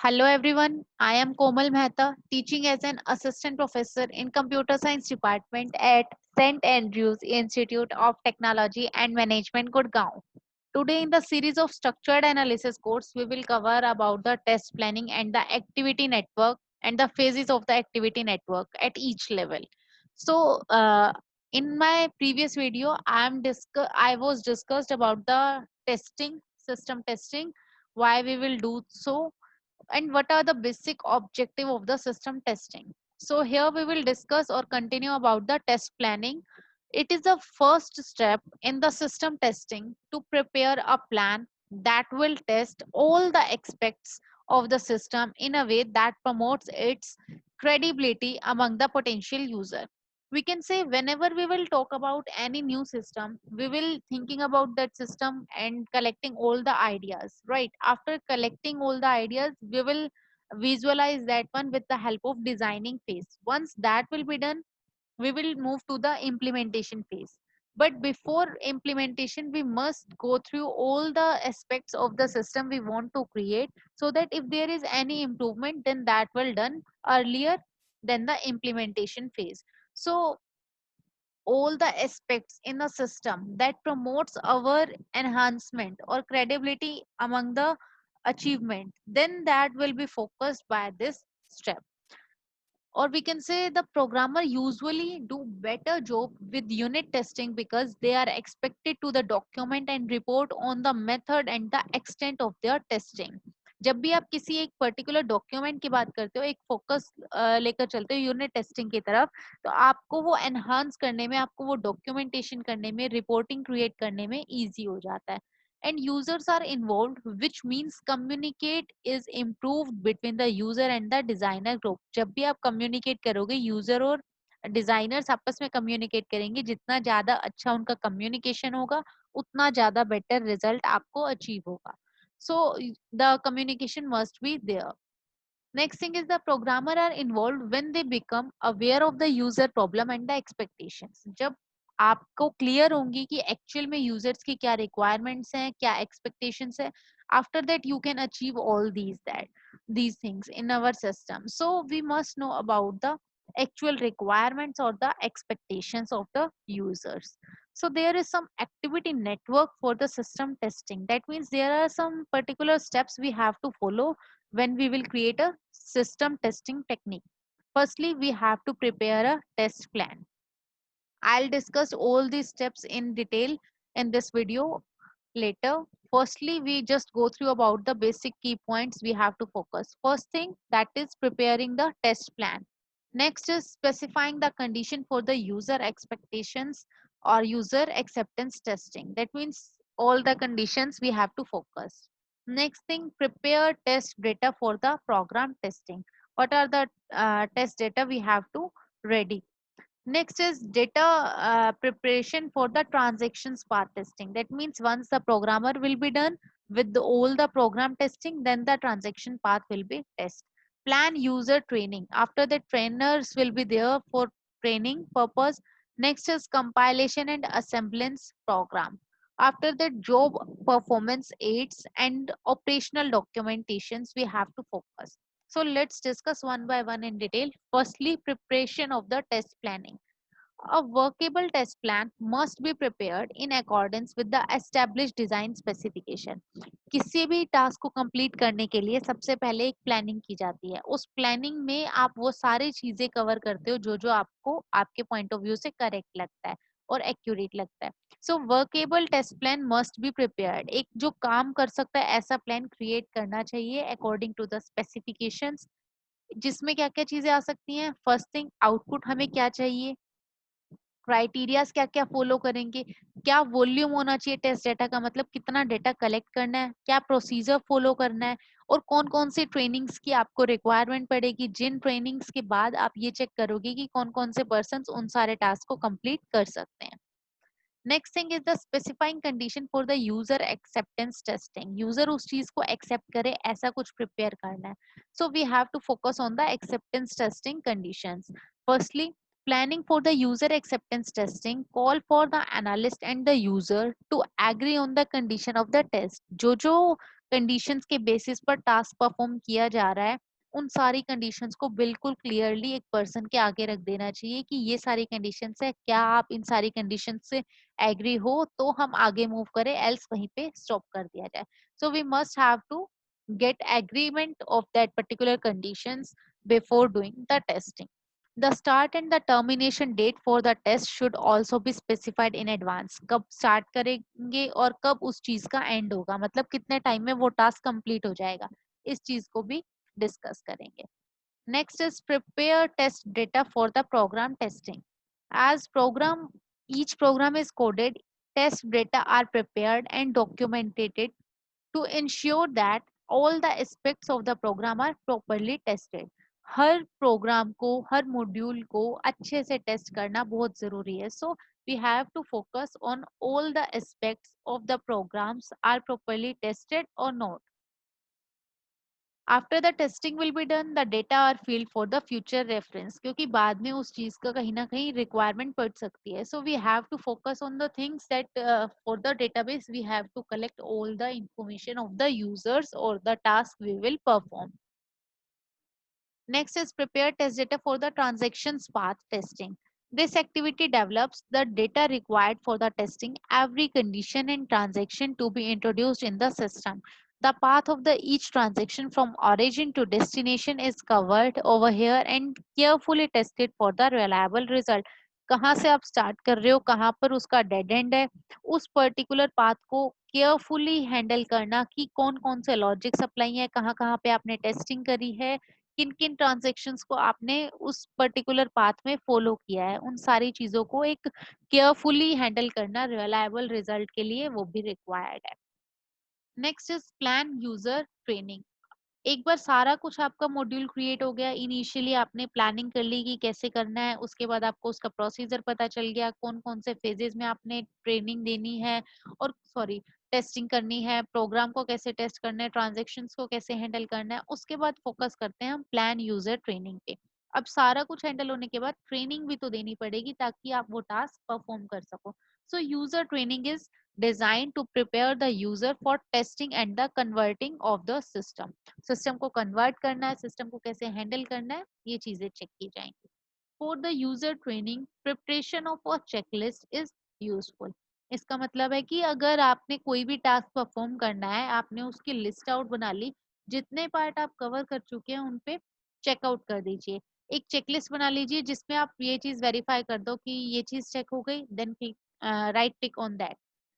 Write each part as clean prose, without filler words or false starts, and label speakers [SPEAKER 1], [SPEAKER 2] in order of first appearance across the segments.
[SPEAKER 1] Hello everyone, I am Komal Mehta, teaching as an assistant professor in computer science department at St. Andrews Institute of Technology and Management, Gurgaon. Today in the series of structured analysis course, we will cover about the test planning and the activity network and the phases of the activity network at each level. So, in my previous video, I was discussed about the testing, system testing, why we will do so, and what are the basic objective of the system testing. So here we will discuss or continue about the test planning. It is the first step in the system testing to prepare a plan that will test all the aspects of the system in a way that promotes its credibility among the potential user. We can say whenever we will talk about any new system, we will thinking about that system and collecting all the ideas, right? After collecting all the ideas, we will visualize that one with the help of designing phase. Once that will be done, we will move to the implementation phase. But before implementation, we must go through all the aspects of the system we want to create, so that if there is any improvement, then that will done earlier than the implementation phase. So all the aspects in the system that promotes our enhancement or credibility among the achievement, then that will be focused by this step. Or we can say the programmer usually do better job with unit testing because they are expected to the document and report on the method and the extent of their testing. जब भी आप किसी एक particular document की बात करते हो, एक फोकस लेकर चलते हो यूनिट टेस्टिंग की तरफ, तो आपको वो एनहांस करने में, आपको वो डॉक्यूमेंटेशन करने में, रिपोर्टिंग क्रिएट करने में इजी हो जाता है. And users are involved, which means communicate is improved between the user and the designer group. जब भी आप communicate करोगे, user और designers आपस में communicate करेंगे, जितना ज़्यादा अच्छा उनका communication होगा, उतना ज़्यादा better result आपको achieve होगा. So the communication must be there. Next thing is the programmer are involved when they become aware of the user problem and the expectations. जब आपको क्लियर होंगी कि एक्चुअल में यूजर्स की क्या रिक्वायरमेंट्स हैं, क्या एक्सपेक्टेशंस है, after that you can achieve all these things in our system. So we must know about the actual requirements or the expectations of the users. So there is some activity network for the system testing. That means there are some particular steps we have to follow when we will create a system testing technique. Firstly, we have to prepare a test plan. I'll discuss all these steps in detail in this video later. Firstly, we just go through about the basic key points we have to focus. First thing, that is preparing the test plan. Next is specifying the condition for the user expectations or user acceptance testing. That means all the conditions we have to focus. Next thing, prepare test data for the program testing. What are the test data we have to ready? Next is data preparation for the transactions part testing. That means once the programmer will be done with all the program testing, then the transaction path will be test. Plan user training. After the trainers will be there for training purpose. Next is compilation and assemblance program. After the job performance aids and operational documentations, we have to focus. So let's discuss one by one in detail. Firstly, preparation of the test planning. A workable test plan must be prepared in accordance with the established design specification. किसी भी task को complete करने के लिए सबसे पहले एक planning की जाती है. उस प्लानिंग में आप वो सारी चीजें कवर करते हो जो जो आपको आपके पॉइंट ऑफ व्यू से करेक्ट लगता है और एक्यूरेट लगता है. So workable test plan must be prepared. एक जो काम कर सकता है ऐसा प्लान क्रिएट करना चाहिए अकॉर्डिंग टू द स्पेसिफिकेशंस, जिसमें क्या क्या चीजें आ सकती हैं. फर्स्ट थिंग, आउटपुट हमें क्या चाहिए, क्राइटेरियाज क्या क्या फॉलो करेंगे, क्या वॉल्यूम होना चाहिए टेस्ट डेटा का, मतलब कितना डेटा कलेक्ट करना है, क्या प्रोसीजर फॉलो करना है, और कौन कौन से ट्रेनिंग्स की आपको रिक्वायरमेंट पड़ेगी, जिन ट्रेनिंग्स के बाद आप ये चेक करोगे कि कौन कौन से पर्सन उन सारे टास्क को कंप्लीट कर सकते हैं. Next thing is the specifying condition for the user acceptance testing. User उस चीज को एक्सेप्ट करे ऐसा कुछ प्रिपेयर करना है. So we have to focus on the acceptance testing conditions. Firstly, planning for the user acceptance testing call for the analyst and the user to agree on the condition of the test. जो जो conditions के basis पर task perform किया जा रहा है, उन सारी कंडीशंस को बिल्कुल क्लियरली एक पर्सन के आगे रख देना चाहिए कि ये सारी कंडीशंस है, क्या आप इन सारी कंडीशंस से एग्री हो तो हम आगे मूव करें, एल्स वहीं पे स्टॉप कर दिया जाए. So we must have to get agreement of that particular conditions before doing the testing. The start and the termination date for the test should also be specified in advance. कब start करेंगे और कब उस चीज का end होगा, मतलब कितने टाइम में वो टास्क कंप्लीट हो जाएगा, इस चीज को भी डिस्कस करेंगे. Next is prepare test data for the program testing. As program, each program is coded, test data are prepared and documented to ensure that all the aspects of the program are properly tested. हर program को, हर module को अच्छे से test करना बहुत जरूरी है. सो we have to focus on all the aspects of the programs are properly tested or not. After the testing will be done, the data are filled for the future reference, क्योंकि बाद में उस चीज का कहीं ना कहीं requirement पड़ सकती है. So we have to focus on the things that for the database we have to collect all the information of the users or the task we will perform. Next is prepare test data for the transactions path testing. This activity develops the data required for the testing every condition and transaction to be introduced in the system. The path of the each transaction from origin to destination is covered over here and carefully tested for the reliable result. कहाँ से आप start कर रहे हो, कहाँ पर उसका dead and है, उस पर्टिकुलर पाथ को केयरफुली हैंडल करना कि कौन कौन से लॉजिक सप्लाई है, कहाँ कहाँ पे आपने टेस्टिंग करी है, किन किन ट्रांजेक्शन्स को आपने उस पर्टिकुलर पाथ में फॉलो किया है, उन सारी चीजों को एक केयरफुली हैंडल करना रिलायबल रिजल्ट के लिए वो भी रिक्वायर्ड है. Next is plan user training. एक बार सारा कुछ आपका मॉड्यूल क्रिएट हो गया, इनिशियली आपने प्लानिंग कर ली कि कैसे करना है, उसके बाद आपको उसका प्रोसीजर पता चल गया, कौन कौन से फेजेस में आपने ट्रेनिंग देनी है और सॉरी टेस्टिंग करनी है, प्रोग्राम को कैसे टेस्ट करना है, ट्रांजेक्शन्स को कैसे हैंडल करना है, उसके बाद फोकस करते हैं हम प्लान यूजर ट्रेनिंग पे. अब सारा कुछ हैंडल होने के बाद ट्रेनिंग भी तो देनी पड़ेगी ताकि आप वो टास्क परफॉर्म कर सको. सो user training is designed to prepare the user for testing and the converting of the system. System को कन्वर्ट करना है, सिस्टम को कैसे हैंडल करना है, ये चीजें चेक की जाएंगी. For the user training preparation of a checklist is useful. इसका मतलब है कि अगर आपने कोई भी टास्क परफॉर्म करना है, आपने उसकी लिस्ट आउट बना ली, जितने पार्ट आप कवर कर चुके हैं उन पे चेकआउट कर दीजिए. एक चेकलिस्ट बना लीजिए जिसमें आप ये चीज वेरीफाई कर दो कि ये चीज चेक हो गई, then right tick on that.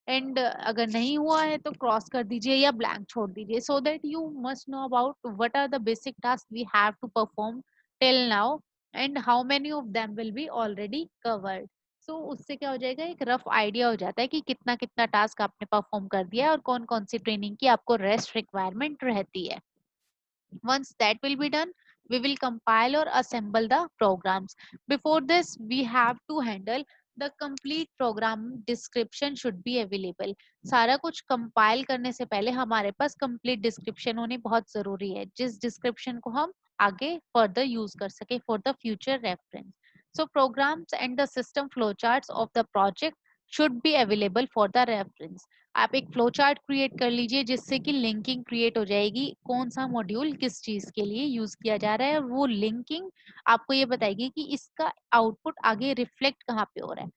[SPEAKER 1] And अगर नहीं हुआ है तो क्रॉस कर दीजिए या ब्लैंक छोड़ दीजिए, so that you must know about what are the basic task we have to perform till now and how many of them will be already covered. So उससे क्या हो जाएगा, एक रफ आइडिया हो जाता है कि कितना कितना टास्क आपने परफॉर्म कर दिया है और कौन कौन सी ट्रेनिंग की आपको रेस्ट रिक्वायरमेंट रहती है. Once that will be done, we will compile or assemble the programs. Before this, we have to handle the complete program description should be available. सारा कुछ compile करने से पहले हमारे पास complete description होनी बहुत जरूरी है, जिस description को हम आगे further use कर सके for the future reference. So programs and the system flowcharts of the project should be available for the reference. आप एक फ्लो चार्ट क्रिएट कर लीजिए जिससे कि लिंकिंग क्रिएट हो जाएगी, कौन सा मॉड्यूल किस चीज के लिए यूज किया जा रहा है, और वो लिंकिंग आपको ये बताएगी कि इसका आउटपुट आगे रिफ्लेक्ट कहाँ पे हो रहा है.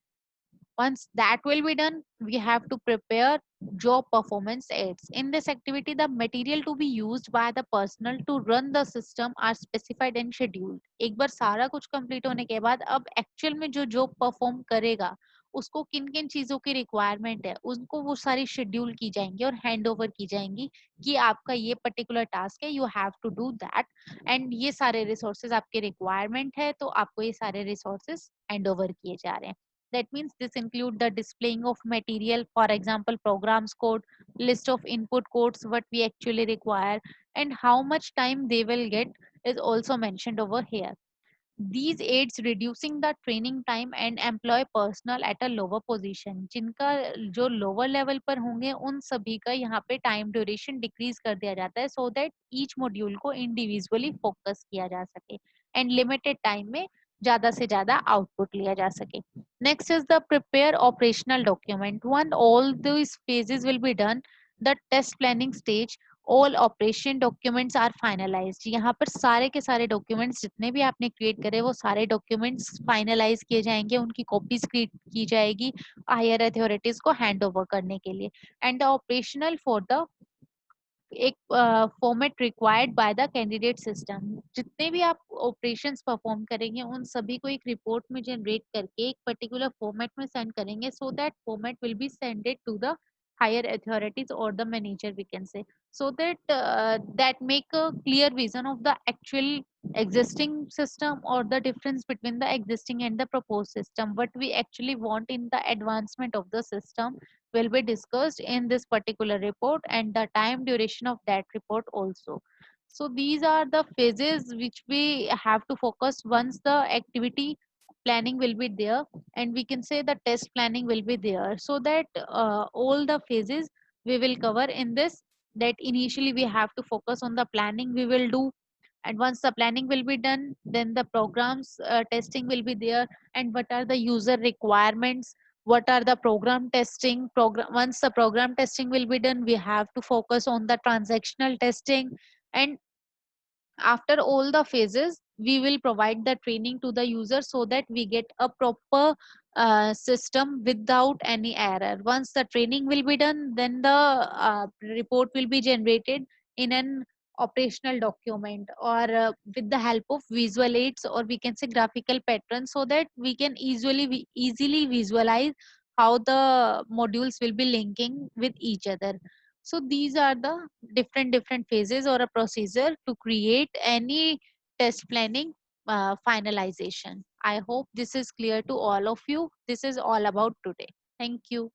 [SPEAKER 1] Once that will be done, we have to prepare job performance aids. In this activity, the material to be used by the personnel to run the system are specified and scheduled. एक बार सारा कुछ complete होने के बाद अब actual में जो job perform करेगा उसको किन किन चीजों की रिक्वायरमेंट है, उनको वो सारी शेड्यूल की जाएंगी और हैंड ओवर की जाएंगी कि आपका ये पर्टिकुलर टास्क है, you have to do that, and ये सारे रिसोर्सेज आपके रिक्वायरमेंट है तो आपको ये सारे रिसोर्सेज हैंड ओवर किए जा रहे हैं. That means this include the displaying of material, for example, programs code, list of input codes, what we actually require, and how much time they will get is also mentioned over here. These aids reducing the training time and employ personnel at a lower position. जिनका जो lower level पर होंगे उन सभी का यहाँ पे time duration decrease कर दिया जाता है so that each module को individually focus किया जा सके and limited time में ज़्यादा से ज़्यादा output लिया जा सके. Next is the prepare operational document. When all these phases will be done, the test planning stage all operation documents are finalised. यहाँ पर सारे के सारे डॉक्यूमेंट्स जितने भी आपने क्रिएट करे वो सारे डॉक्यूमेंट्स फाइनलाइज किए जाएंगे, उनकी कॉपीज क्रिएट की जाएगी हायर अथॉरिटीज को हैंड ओवर करने के लिए। And the operational for the एक format required by the candidate system. जितने भी आप ऑपरेशंस परफॉर्म करेंगे उन सभी को एक रिपोर्ट में जनरेट करके एक पर्टिकुलर फॉर्मेट में सेंड करेंगे, so that format will be sended to the higher authorities or the manager, we can say, so that that make a clear vision of the actual existing system or the difference between the existing and the proposed system. What we actually want in the advancement of the system will be discussed in this particular report, and the time duration of that report also. So these are the phases which we have to focus once the activity planning will be there, and we can say the test planning will be there, so that all the phases we will cover in this. That initially we have to focus on the planning we will do, and once the planning will be done, then the programs testing will be there, and what are the user requirements, what are the program testing program. Once the program testing will be done, we have to focus on the transactional testing, and after all the phases we will provide the training to the user, so that we get a proper system without any error. Once the training will be done, then the report will be generated in an operational document, or with the help of visual aids, or we can say graphical patterns, so that we can easily visualize how the modules will be linking with each other. So these are the different phases or a procedure to create any test planning finalization. I hope this is clear to all of you. This is all about today. Thank you.